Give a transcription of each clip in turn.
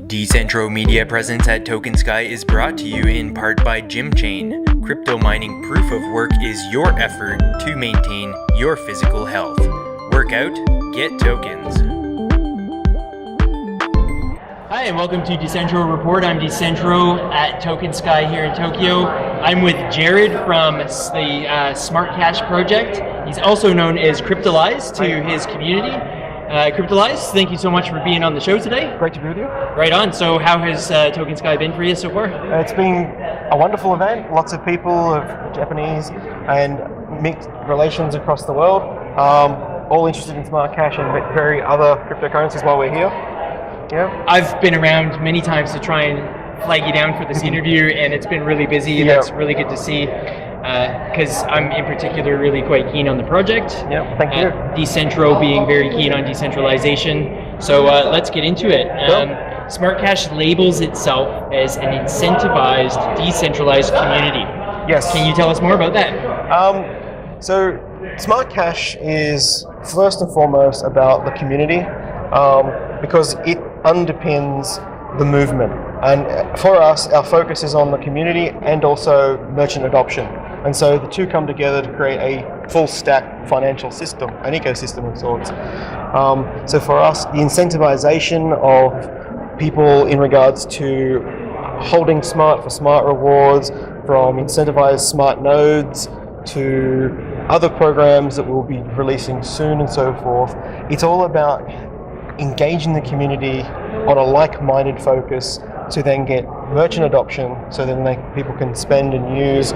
Decentro media presence at TokenSky is brought to you in part by GymChain. Crypto mining proof of work is your effort to maintain your physical health. Work out, get tokens. Hi, and welcome to Decentro Report. I'm Decentro at TokenSky here in Tokyo. I'm with Jared from the SmartCash project. He's also known as Cryptolize to his community. Cryptolize, thank you so much for being on the show today. Great to be with you. Right on. So how has TokenSky been for you so far? It's been a wonderful event. Lots of people of Japanese and mixed relations across the world, all interested in SmartCash and very other cryptocurrencies while we're here. Yeah. I've been around many times to try and flag you down for this interview, and it's been really busy. And That's really good to see, because I'm in particular really quite keen on the project. Yeah, thank you. Decentro being very keen on decentralization. So let's get into it. SmartCash labels itself as an incentivized, decentralized community. Yes. Can you tell us more about that? So SmartCash is first and foremost about the community, because it underpins the movement. And for us, our focus is on the community and also merchant adoption. And so the two come together to create a full stack financial system, an ecosystem of sorts. So for us, the incentivization of people in regards to holding smart for smart rewards, from incentivized smart nodes to other programs that we'll be releasing soon and so forth, it's all about engaging the community on a like-minded focus to then get merchant adoption, so then people can spend and use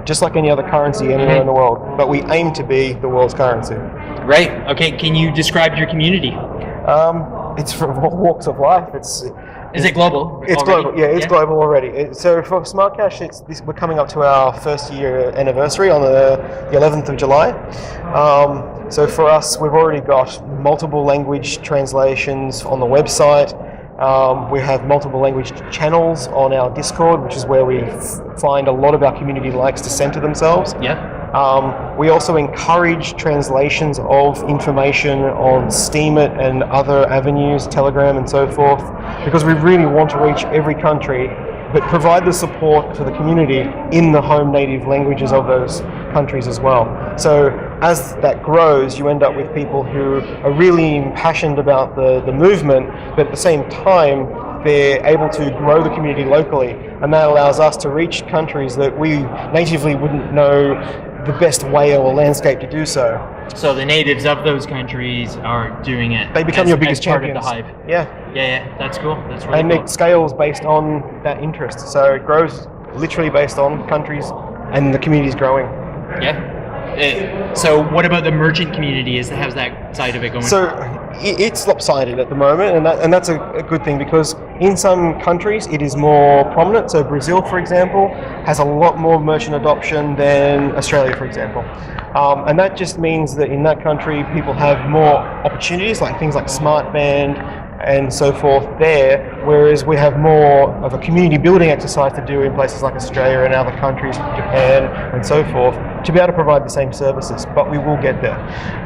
just like any other currency anywhere in the world. But we aim to be the world's currency. Right. Okay. Can you describe your community? It's from all walks of life. Is it global? It's already? Global. Yeah, it's global already. So for SmartCash, we're coming up to our first year anniversary on the 11th of July. So for us, we've already got multiple language translations on the website. We have multiple language channels on our Discord, which is where we find a lot of our community likes to center themselves. Yeah. We also encourage translations of information on Steemit and other avenues, Telegram and so forth, because we really want to reach every country, but provide the support for the community in the home native languages of those countries as well. So as that grows, you end up with people who are really impassioned about the movement, but at the same time, they're able to grow the community locally, and that allows us to reach countries that we natively wouldn't know the best way or landscape to do so. So the natives of those countries are doing it. They become your biggest champions. Part of the hive. Yeah. That's cool. That's really cool. And it scales based on that interest. So it grows literally based on countries, and the community is growing. Yeah. So what about the merchant community? How's that side of it going? So it's lopsided at the moment, and that's a good thing, because in some countries it is more prominent. So Brazil, for example, has a lot more merchant adoption than Australia, for example. And that just means that in that country people have more opportunities, like things like Smart Band and so forth there, whereas we have more of a community building exercise to do in places like Australia and other countries, Japan and so forth, to be able to provide the same services. But we will get there.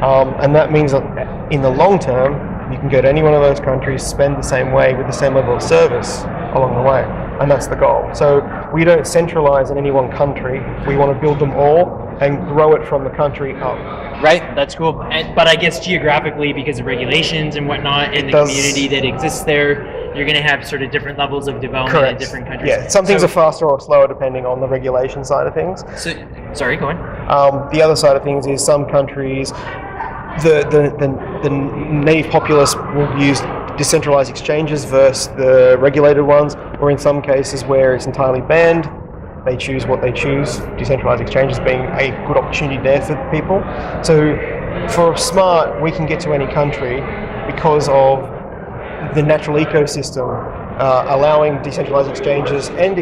And that means that in the long term, you can go to any one of those countries, spend the same way with the same level of service along the way. And that's the goal. So we don't centralize in any one country. We want to build them all and grow it from the country up. Right, that's cool. But I guess geographically, because of regulations and whatnot, and the community that exists there, you're going to have sort of different levels of development in different countries. Yeah, some things are faster or slower depending on the regulation side of things. So, sorry, go on. The other side of things is some countries, the native populace will use decentralized exchanges versus the regulated ones, or in some cases where it's entirely banned, they choose what they choose, decentralized exchanges being a good opportunity there for people. So for Smart, we can get to any country because of the natural ecosystem allowing decentralized exchanges and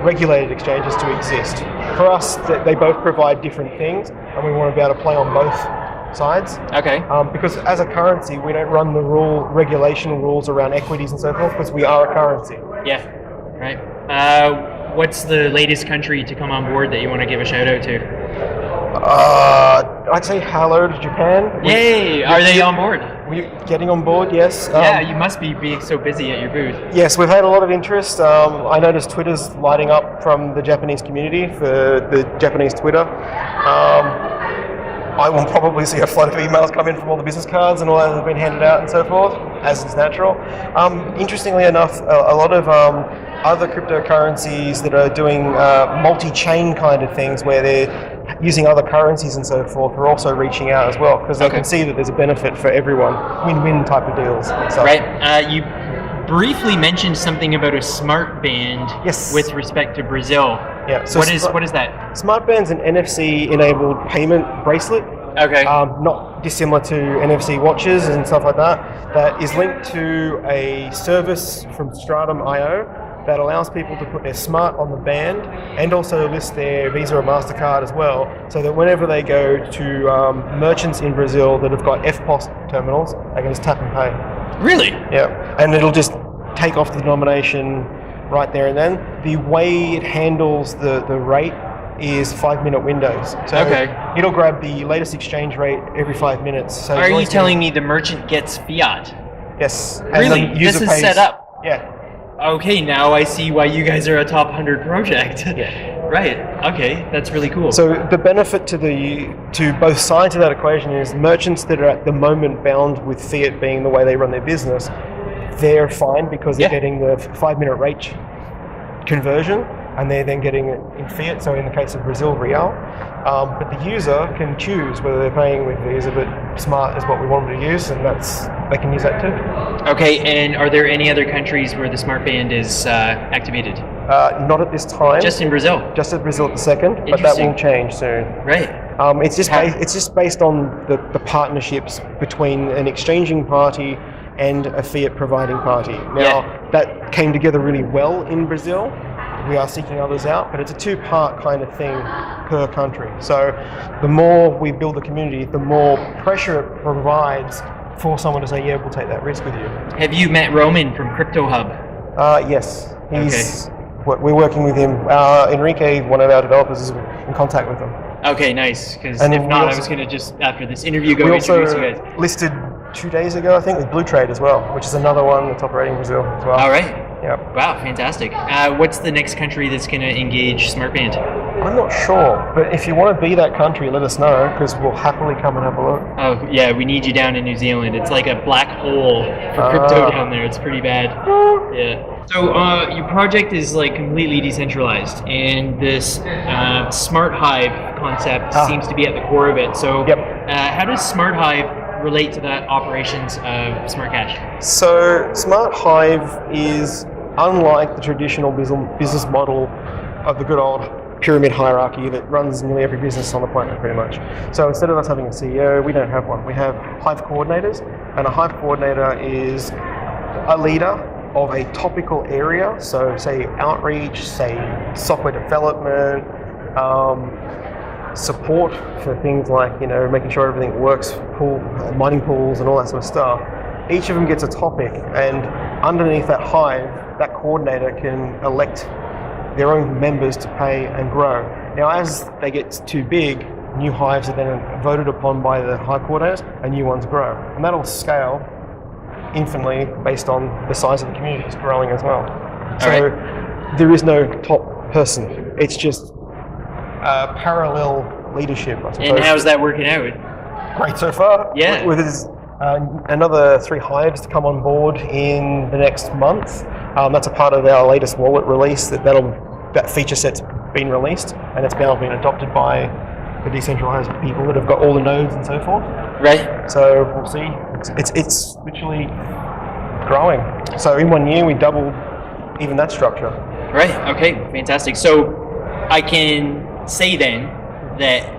regulated exchanges to exist. For us, they both provide different things, and we want to be able to play on both sides. Okay. Because as a currency, we don't run the regulation rules around equities and so forth, because we are a currency. Yeah, right. What's the latest country to come on board that you want to give a shout out to? I'd say hello to Japan. Yay! Are they on board? We're getting on board, yes. Yeah, you must be being so busy at your booth. Yes, we've had a lot of interest. I noticed Twitter's lighting up from the Japanese community for the Japanese Twitter. I will probably see a flood of emails come in from all the business cards and all that have been handed out and so forth, as is natural. Interestingly enough, a lot of other cryptocurrencies that are doing multi-chain kind of things where they're using other currencies and so forth are also reaching out as well, because they can see that there's a benefit for everyone, win-win type of deals. So. Right. You briefly mentioned something about a smart band with respect to Brazil. Yeah. So what is that? Smart band's an NFC-enabled payment bracelet. Okay. Not dissimilar to NFC watches and stuff like that. That is linked to a service from Stratum.io that allows people to put their smart on the band and also list their Visa or MasterCard as well, so that whenever they go to merchants in Brazil that have got FPOS terminals, they can just tap and pay. Really? Yeah, and it'll just take off the denomination right there and then. The way it handles the rate is 5-minute windows. So it'll grab the latest exchange rate every 5 minutes. So are you telling me the merchant gets fiat? Yes. Really? This is set up? Yeah. Okay, now I see why you guys are a top 100 project. Yeah. Right. Okay, that's really cool. So the benefit to both sides of that equation is merchants that are at the moment bound with fiat being the way they run their business, they're fine because they're getting the 5-minute rate conversion, and they're then getting it in fiat. So in the case of Brazil, real. But the user can choose whether they're paying with Visa, but Smart is what we want them to use, and they can use that too. Okay, and are there any other countries where the smart band is activated? Not at this time. Just in Brazil? Just in Brazil at the second, but that will change soon. Right. It's just based on the partnerships between an exchanging party and a fiat providing party. Now, that came together really well in Brazil. We are seeking others out, but it's a two-part kind of thing per country. So the more we build the community, the more pressure it provides for someone to say, yeah, we'll take that risk with you. Have you met Roman from Crypto Hub? Yes. We're working with him. Enrique, one of our developers, is in contact with him. Okay, nice. Because if not, I was going to just, after this interview, go introduce you guys. Listed 2 days ago, I think, with Blue Trade as well, which is another one that's operating in Brazil as well. All right. Yeah. Wow, fantastic. What's the next country that's going to engage SmartBand? I'm not sure, but if you want to be that country, let us know, because we'll happily come and have a look. Oh, yeah, we need you down in New Zealand. It's like a black hole for crypto down there. It's pretty bad. Yeah. So your project is like completely decentralized, and this Smart Hive concept seems to be at the core of it. So how does Smart Hive relate to the operations of SmartCash? So Smart Hive is unlike the traditional business model of the good old pyramid hierarchy that runs nearly every business on the planet pretty much. So instead of us having a CEO, we don't have one. We have Hive coordinators, and a Hive coordinator is a leader of a topical area, so say outreach, say software development, support for things like, making sure everything works, mining pools and all that sort of stuff. Each of them gets a topic, and underneath that hive, that coordinator can elect their own members to pay and grow. Now, as they get too big, new hives are then voted upon by the hive coordinators, and new ones grow. And that'll scale infinitely based on the size of the community is growing as well. So there is no top person. It's just parallel leadership, I suppose. And how's that working out? Great so far. Yeah. With another 3 hives to come on board in the next month. That's a part of our latest wallet release. That feature set's been released, and it's now been adopted by the decentralized people that have got all the nodes and so forth. Right. So we'll see. It's literally growing. So in 1 year we doubled even that structure. Right. Okay. Fantastic. So I can say then that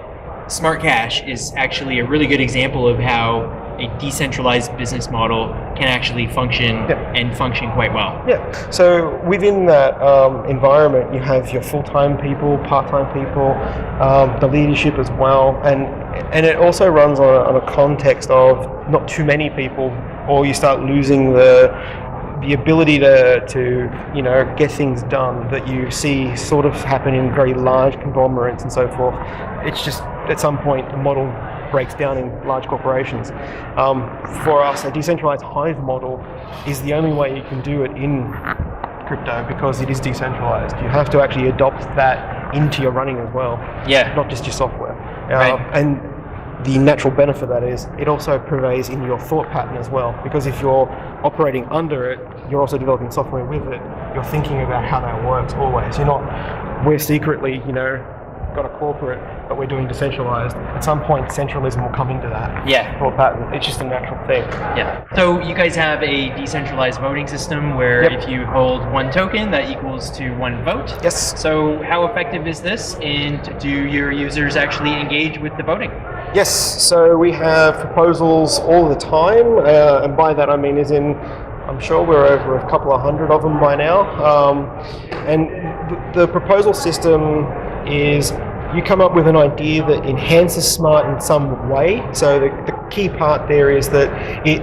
SmartCash is actually a really good example of how a decentralized business model can actually function and function quite well. Yeah. So within that environment, you have your full-time people, part-time people, the leadership as well, and it also runs on a context of not too many people, or you start losing the ability to get things done that you see sort of happen in very large conglomerates and so forth. It's just at some point the model breaks down in large corporations. For us, a decentralized Hive model is the only way you can do it in crypto because it is decentralized. You have to actually adopt that into your running as well, not just your software. And the natural benefit of that is it also pervades in your thought pattern as well, because if you're operating under it, you're also developing software with it. You're thinking about how that works always. You're not, we're secretly, got a corporate, but we're doing decentralized. At some point, centralism will come into that thought pattern. It's just a natural thing. So you guys have a decentralized voting system where if you hold one token, that equals to one vote. Yes. So how effective is this, and do your users actually engage with the voting? Yes. So we have proposals all the time, and by that I mean I'm sure we're over a couple of hundred of them by now. And the proposal system is you come up with an idea that enhances smart in some way. So the key part there is that it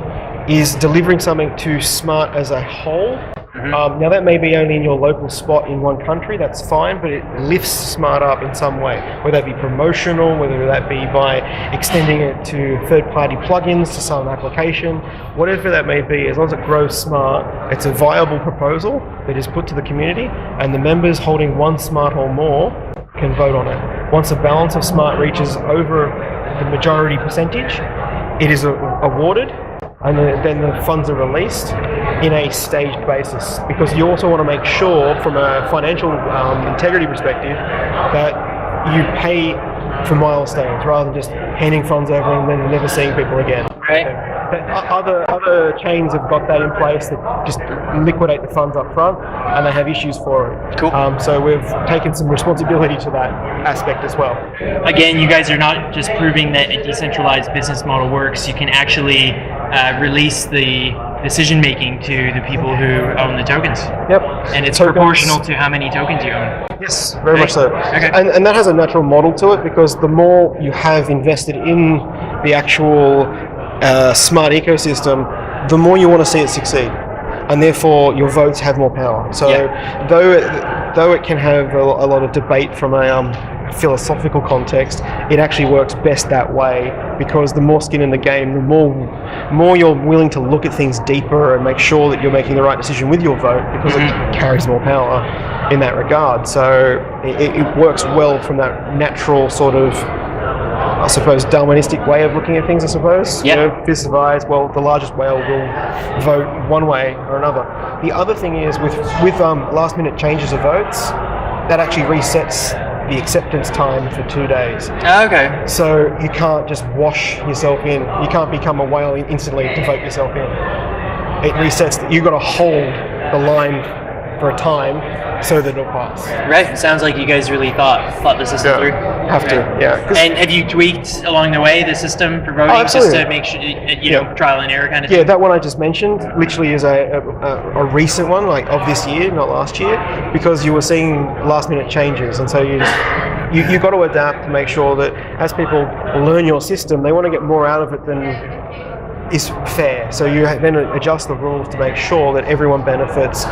is delivering something to smart as a whole. Now that may be only in your local spot in one country, that's fine, but it lifts smart up in some way, whether that be promotional, whether that be by extending it to third-party plugins to some application, whatever that may be. As long as it grows smart, it's a viable proposal that is put to the community, and the members holding one smart or more can vote on it. Once the balance of smart reaches over the majority percentage, it is awarded, and then the funds are released in a staged basis, because you also want to make sure from a financial integrity perspective that you pay for milestones rather than just handing funds over and then never seeing people again. Other chains have got that in place that just liquidate the funds up front, and they have issues for it. Cool. So we've taken some responsibility to that aspect as well. Again, you guys are not just proving that a decentralized business model works. You can actually release the decision making to the people who own the tokens. Yep. And it's proportional to how many tokens you own. Yes, very much so. Okay. And that has a natural model to it, because the more you have invested in the actual smart ecosystem, the more you want to see it succeed, and therefore your votes have more power. So though it can have a lot of debate from a philosophical context, it actually works best that way, because the more skin in the game, the more you're willing to look at things deeper and make sure that you're making the right decision with your vote, because it carries more power in that regard. So it works well from that natural sort of, I suppose, Darwinistic way of looking at things, I suppose. Fist of eyes, well, the largest whale will vote one way or another. The other thing is with last minute changes of votes, that actually resets the acceptance time for 2 days. Okay. So you can't just wash yourself in. You can't become a whale instantly to vote yourself in. It resets that you've got to hold the line for a time so that it'll pass. Right. Sounds like you guys really thought the system through. Have to, And have you tweaked along the way the system for voting, just to make sure, trial and error kind of thing? Yeah, that one I just mentioned literally is a recent one, like of this year, not last year, because you were seeing last minute changes, and so you got to adapt to make sure that as people learn your system, they want to get more out of it than is fair. So you then adjust the rules to make sure that everyone benefits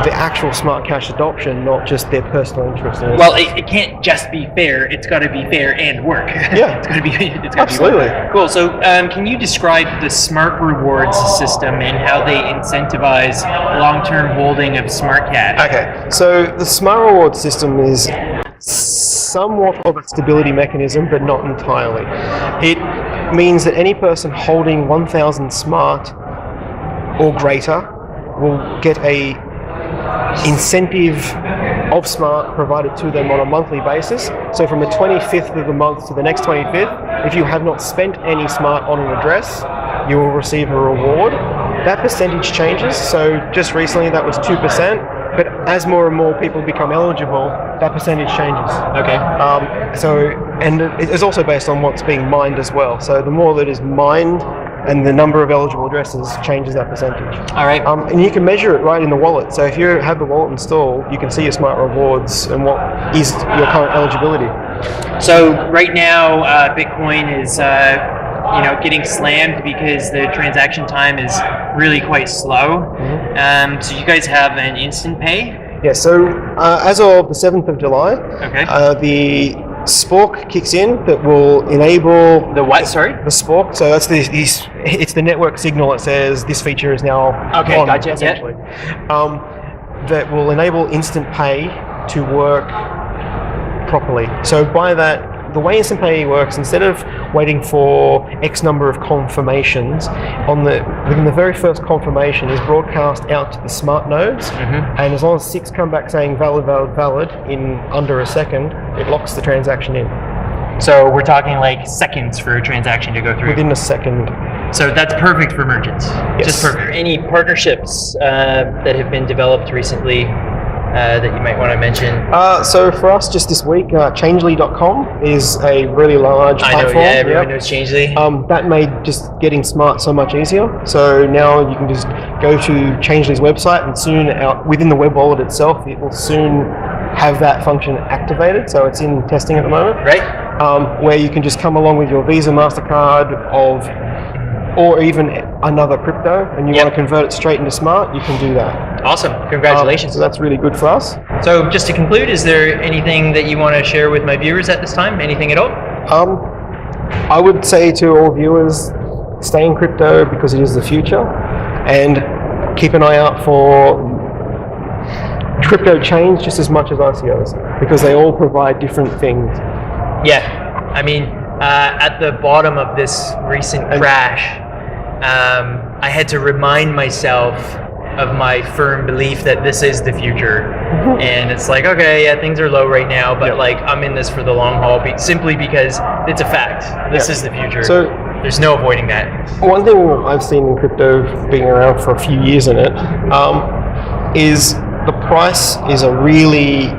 the actual SmartCash adoption, not just their personal interest in it. Well, it can't just be fair. It's got to be fair and work. Yeah, it's got to be. Absolutely. Cool. So, can you describe the Smart Rewards system and how they incentivize long-term holding of SmartCash? Okay. So the Smart Rewards system is somewhat of a stability mechanism, but not entirely. It means that any person holding 1,000 Smart or greater will get a incentive of Smart provided to them on a monthly basis. So from the 25th of the month to the next 25th, if you have not spent any Smart on an address, you will receive a reward. That percentage changes. So just recently that was 2%. But as more and more people become eligible, that percentage changes. Okay. And it's also based on what's being mined as well. So the more that is mined, and the number of eligible addresses changes that percentage. All right. And you can measure it right in the wallet. So if you have the wallet installed, you can see your Smart Rewards and what is your current eligibility. So right now, Bitcoin is getting slammed because the transaction time is really quite slow. So you guys have an instant pay? Yeah. So as of the 7th of July, the Spork kicks in that will enable The what? Sorry. the Spork. So that's it's the network signal that says this feature is now Okay, on, gotcha. essentially. That will enable instant pay to work properly. So by that, the way instant pay works, instead of waiting for X number of confirmations, within the very first confirmation is broadcast out to the smart nodes, and as long as 6 come back saying valid, valid, valid in under a second, it locks the transaction in. So we're talking like seconds for a transaction to go through. Within a second. So that's perfect for merchants. Yes. Just perfect. Any partnerships that have been developed recently that you might want to mention? So for us, just this week, Changely.com is a really large platform. I know, yeah, everyone knows Changely. That made just getting smart so much easier. So now you can just go to Changely's website, and soon within the web wallet itself, it will soon have that function activated. So it's in testing at the moment. Right. Where you can just come along with your Visa, MasterCard or even another crypto, and you want to convert it straight into smart, you can do that. Awesome. Congratulations. So that's really good for us. So just to conclude, is there anything that you want to share with my viewers at this time? Anything at all? I would say to all viewers, stay in crypto because it is the future, and keep an eye out for crypto chains just as much as ICOs, because they all provide different things. Yeah, I mean, at the bottom of this recent crash, I had to remind myself of my firm belief that this is the future. And it's like, okay, yeah, things are low right now, but like I'm in this for the long haul, simply because it's a fact. This is the future. So there's no avoiding that. one thing I've seen in crypto, being around for a few years in it, is the price is a really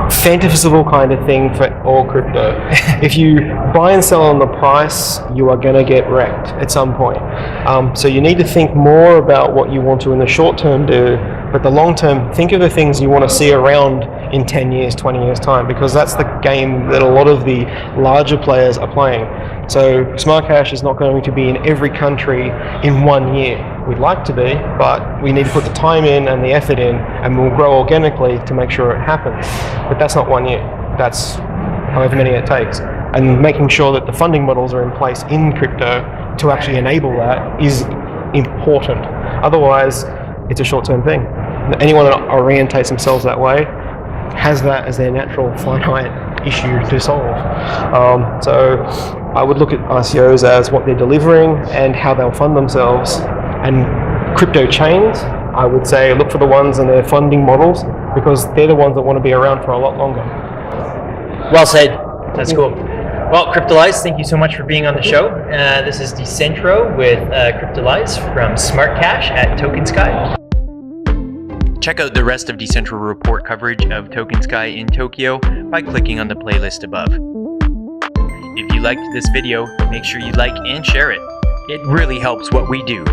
fantasizable kind of thing for all crypto. If you buy and sell on the price, you are going to get wrecked at some point. So you need to think more about what you want to in the short term do, but the long term, think of the things you want to see around in 10 years, 20 years time, because that's the game that a lot of the larger players are playing. So SmartCash is not going to be in every country in 1 year. We'd like to be, but we need to put the time in and the effort in, and we'll grow organically to make sure it happens. But that's not 1 year. That's however many it takes. And making sure that the funding models are in place in crypto to actually enable that is important. Otherwise, it's a short-term thing. Anyone that orientates themselves that way has that as their natural finite issue to solve. So I would look at ICOs as what they're delivering and how they'll fund themselves. And crypto chains, I would say look for the ones and their funding models, because they're the ones that want to be around for a lot longer. Well said. That's cool. Well, Cryptolize, thank you so much for being on the show. This is Decentro with Cryptolize from SmartCash at TokenSky. Check out the rest of Decentro report coverage of TokenSky in Tokyo by clicking on the playlist above. If you liked this video, make sure you like and share it. It really helps what we do.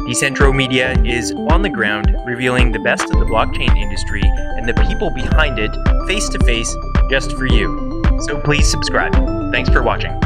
Decentro Media is on the ground, revealing the best of the blockchain industry and the people behind it face to face just for you. So please subscribe. Thanks for watching.